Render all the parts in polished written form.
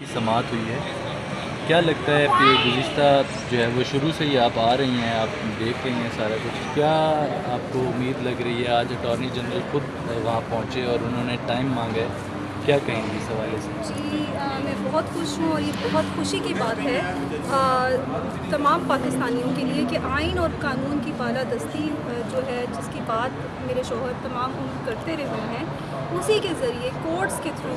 کی سماعت ہوئی ہے، کیا لگتا ہے کہ گزشتہ جو ہے وہ شروع سے ہی آپ آ رہی ہیں، آپ دیکھ رہی ہیں سارا کچھ، کیا آپ کو امید لگ رہی ہے آج اٹارنی جنرل خود وہاں پہنچے اور انہوں نے ٹائم مانگا ہے، کیا کہیں گی اس حوالے سے؟ جی میں بہت خوش ہوں اور یہ بہت خوشی کی بات ہے تمام پاکستانیوں کے لیے کہ آئین اور قانون کی بالادستی جو ہے جس کی بات میرے شوہر تمام عمر کرتے رہے ہیں، اسی کے ذریعے کورٹس کے تھرو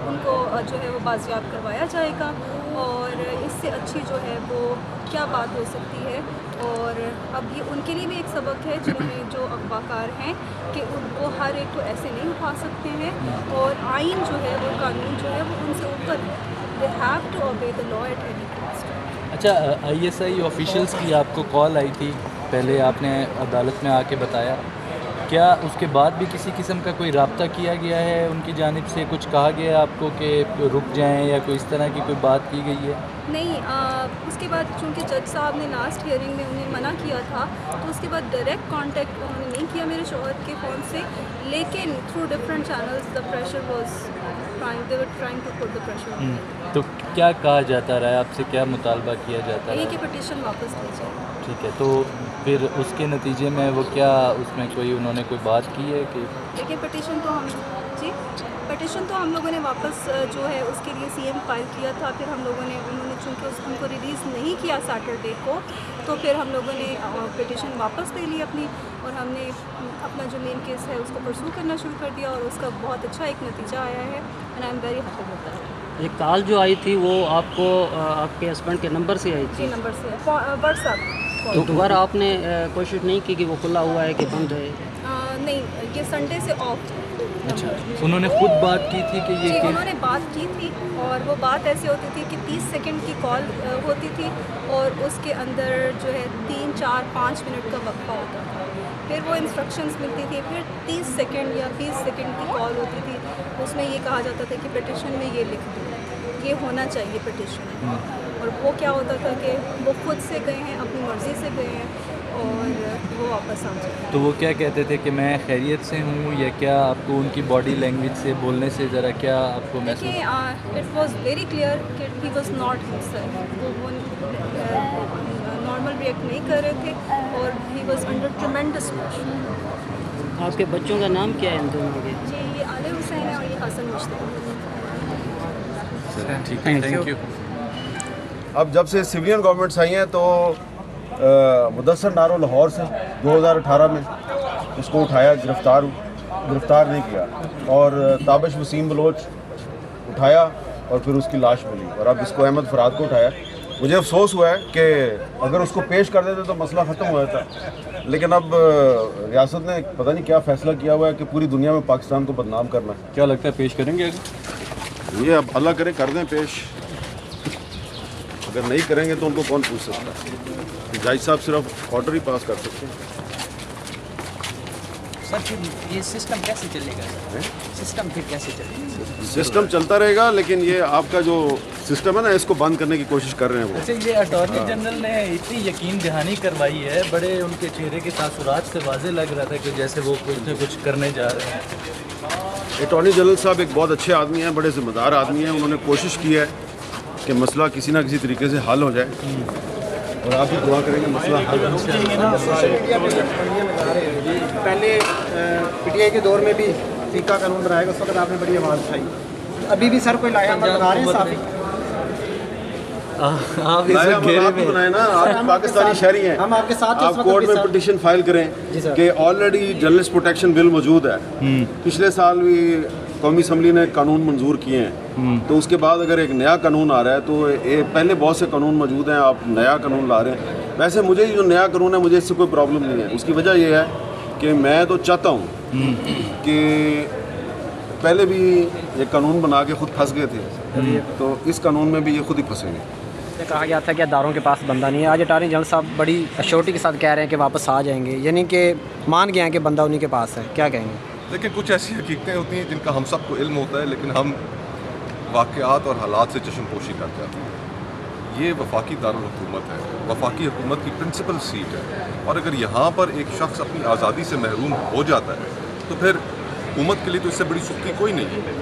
ان کو جو ہے وہ بازیاب کروایا جائے گا، اور اس سے اچھی جو ہے وہ کیا بات ہو سکتی ہے۔ اور اب یہ ان کے لیے بھی ایک سبق ہے جنہوں نے جو اغوا کار ہیں کہ ان کو ہر ایک کو ایسے نہیں اٹھا سکتے ہیں، اور آئین جو ہے وہ قانون جو ہے وہ ان سے اوپر ہے۔ They have to obey the law at any cost. اچھا، آئی ایس آئی آفیشلز کی آپ کو کال آئی تھی، پہلے آپ نے عدالت میں آ کے بتایا، کیا اس کے بعد بھی کسی قسم کا کوئی رابطہ کیا گیا ہے ان کی جانب سے، کچھ کہا گیا ہے آپ کو کہ رک جائیں یا کوئی اس طرح کی کوئی بات کی گئی ہے؟ نہیں، اس کے بعد چونکہ جج صاحب نے لاسٹ ہیئرنگ میں انہیں منع کیا تھا، تو اس کے بعد ڈائریکٹ کانٹیکٹ انہوں نے نہیں کیا میرے شوہر کے فون سے، لیکن through different channels the pressure was they were trying to put the pressure. تو کیا کہا جاتا رہا ہے آپ سے، کیا مطالبہ کیا جاتا یہ رہا کہ ہے؟ پٹیشن واپس لیجیے۔ ٹھیک ہے، تو پھر اس کے نتیجے میں وہ کیا اس میں کوئی انہوں نے کوئی بات کی ہے کہ لیکن پٹیشن تو ہم لوگوں نے واپس جو ہے اس کے لیے سی ایم فائل کیا تھا، پھر انہوں نے چونکہ ان کو ریلیز نہیں کیا سیٹرڈے کو، تو پھر ہم لوگوں نے پٹیشن واپس لے لی اپنی، اور ہم نے اپنا جو مین کیس ہے اس کو پرسو کرنا شروع کر دیا، اور اس کا بہت اچھا ایک نتیجہ آیا ہے، and I am very happy with that. ایک کال جو آئی تھی وہ آپ کو آپ کے ہسبینڈ کے نمبر سے آئی تھی؟ جی، نمبر سے واٹس ایپ تو دوبارہ آپ نے کوشش نہیں کی کہ وہ کھلا ہوا ہے کہ بند ہے؟ نہیں، یہ سنڈے سے آف ہے۔ اچھا، انہوں نے خود بات کی تھی کہ جی، یہ انہوں نے بات کی تھی، اور وہ بات ایسے ہوتی تھی کہ 30 سیکنڈ کی کال ہوتی تھی، اور اس کے اندر جو ہے 3 4 5 منٹ کا وقفہ ہوتا تھا، پھر وہ انسٹرکشنز ملتی تھی، پھر 30 سیکنڈ یا 20 سیکنڈ کی کال ہوتی تھی، اس میں یہ کہا جاتا تھا کہ پٹیشن میں یہ لکھ دو، یہ ہونا چاہیے پٹیشن میں، اور وہ کیا ہوتا تھا کہ وہ خود سے گئے ہیں، اپنی مرضی سے گئے ہیں، اور وہ واپس آ جائیں۔ تو وہ کیا کہتے تھے کہ میں خیریت سے ہوں، یا کیا آپ کو ان کی باڈی لینگویج سے، بولنے سے ذرا کیا آپ کو محسوس؟ دیکھیے، اٹ واز ویری کلیئر کہ ہی واز ناٹ ہمسیلف، وہ نارمل ریئیکٹ نہیں کر رہے تھے، اور he was under tremendous pressure. آپ کے بچوں کا نام کیا ہے ان دونوں کے؟ جی، یہ عالم حسین ہے اور یہ حسن مشتاق۔ ٹھیک ہے، تھینک یو۔ اب جب سے سویلین گورنمنٹس آئی ہیں تو مدثر نارو لاہور سے 2018 میں اس کو اٹھایا، گرفتار نہیں کیا، اور تابش وسیم بلوچ اٹھایا اور پھر اس کی لاش ملی، اور اب اس کو احمد فراد کو اٹھایا۔ مجھے افسوس ہوا ہے کہ اگر اس کو پیش کر دیتے تو مسئلہ ختم ہو جاتا، لیکن اب ریاست نے پتہ نہیں کیا فیصلہ کیا ہوا ہے کہ پوری دنیا میں پاکستان کو بدنام کرنا ہے۔ کیا لگتا ہے پیش کریں گے؟ یہ اب اللہ کرے کر دیں پیش، اگر نہیں کریں گے تو ان کو کون پوچھ سکتا ہے؟ جج صاحب صرف آرڈر ہی پاس کر سکتے ہیں۔ سر یہ سسٹم کیسے چلے گا؟ سسٹم پھر کیسے چلے گا؟ سسٹم چلتا رہے گا، لیکن یہ آپ کا جو سسٹم ہے نا، اس کو بند کرنے کی کوشش کر رہے ہیں وہ۔ اچھا، یہ اٹارنی جنرل نے اتنی یقین دہانی کروائی ہے، بڑے ان کے چہرے کے تاثرات سے واضح لگ رہا تھا کہ جیسے وہ کچھ نہ کچھ کرنے جا رہے ہیں۔ اٹارنی جنرل صاحب ایک بہت اچھے آدمی ہیں، بڑے ذمہ دار آدمی ہیں، انہوں نے کوشش کی ہے کہ مسئلہ کسی نہ کسی طریقے سے حل ہو جائے، اور آپ بھی دعا کریں گے مسئلہ حل ہو جائے۔ پہلے پی ٹی آئی کے دور میں بھی فیقہ قانون بنایا گیا، اس وقت آپ نے بڑی آواز اٹھائی، ابھی بھی سر کوئی لائحہ عمل بنا رہے ہیں صافی؟ آپ لائحہ عمل آپ بھی بنائیں نا، آپ پاکستانی شہری ہیں، ہم آپ کے ساتھ ہیں اس آپ وقت کورٹ بھی میں سر۔ پٹیشن فائل کریں جی سر۔ کہ آلریڈی جرنلسٹ پروٹیکشن بل موجود ہے، پچھلے سال بھی قومی اسمبلی نے قانون منظور کیے ہیں، تو اس کے بعد اگر ایک نیا قانون آ رہا ہے تو پہلے بہت سے قانون موجود ہیں، آپ نیا قانون لا رہے ہیں۔ ویسے مجھے جو نیا قانون ہے مجھے اس سے کوئی پرابلم نہیں ہے، اس کی وجہ یہ ہے کہ میں تو چاہتا ہوں کہ پہلے بھی یہ قانون بنا کے خود پھنس گئے تھے، تو اس قانون میں بھی یہ خود ہی پھنسیں گے۔ کہا گیا تھا کہ اداروں کے پاس بندہ نہیں ہے، آج اٹارنی جنرل صاحب بڑی اشورٹی کے ساتھ کہہ رہے ہیں کہ واپس آ جائیں گے، یعنی کہ مان گیا ہیں کہ بندہ انہی کے پاس ہے، کیا کہیں گے؟ لیکن کچھ ایسی حقیقتیں ہوتی ہیں جن کا ہم سب کو علم ہوتا ہے، لیکن ہم واقعات اور حالات سے چشم پوشی کر جاتے ہیں۔ یہ وفاقی دارالحکومت ہے، وفاقی حکومت کی پرنسپل سیٹ ہے، اور اگر یہاں پر ایک شخص اپنی آزادی سے محروم ہو جاتا ہے تو پھر حکومت کے لیے تو اس سے بڑی سختی کوئی نہیں ہے۔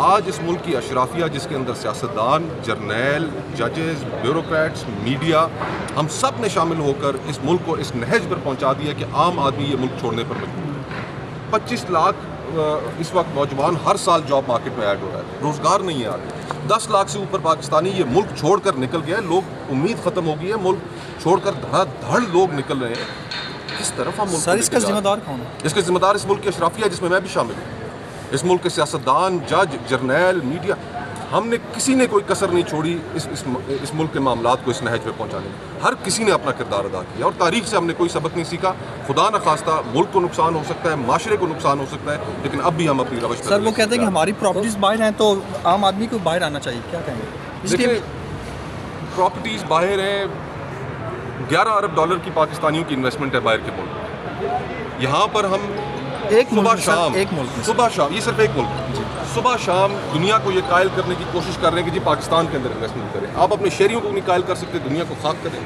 آج اس ملک کی اشرافیہ جس کے اندر سیاستدان، جرنیل، ججز، بیوروکریٹس، میڈیا، ہم سب نے شامل ہو کر اس ملک کو اس نہج پر پہنچا دیا کہ عام آدمی یہ ملک چھوڑنے پر مجبور ہے۔ 25 لاکھ اس وقت نوجوان ہر سال جاب مارکیٹ میں ایڈ ہو رہا ہے، روزگار نہیں ہے آگے۔ 10 لاکھ سے اوپر پاکستانی یہ ملک چھوڑ کر نکل گیا ہے، لوگ امید ختم ہو گئی ہے، ملک چھوڑ کر دھڑا دھڑ لوگ نکل رہے ہیں۔ کس طرف ہم ملک سر اس کا ذمہ دار کون ہے؟ اس کے ذمہ دار اس ملک کی اشرافیہ جس میں میں بھی شامل ہوں، اس ملک کے سیاستدان، جج، جرنیل، میڈیا، ہم نے کسی نے کوئی کسر نہیں چھوڑی اس ملک کے معاملات کو اس نہج پہ پہنچانے میں۔ ہر کسی نے اپنا کردار ادا کیا اور تاریخ سے ہم نے کوئی سبق نہیں سیکھا۔ خدا نخواستہ ملک کو نقصان ہو سکتا ہے، معاشرے کو نقصان ہو سکتا ہے، لیکن اب بھی ہم اپنی روش پر سر وہ کہتے ہیں کہ ہماری پراپرٹیز باہر ہیں تو عام آدمی کو باہر آنا چاہیے، کیا کہیں گے؟ دیکھیں پراپرٹیز باہر ہیں، 11 ارب ڈالر کی پاکستانیوں کی انویسٹمنٹ ہے باہر کے ملک میں۔ یہاں پر ہم ایک ملک صبح میں شام سر، ایک ملک میں صبح شام، یہ صرف ایک ملک ہے، صبح شام دنیا کو یہ قائل کرنے کی کوشش کر رہے ہیں کہ جی پاکستان کے اندر انویسٹمنٹ کریں۔ آپ اپنے شہریوں کو نہیں قائل کر سکتے، دنیا کو خاک کریں۔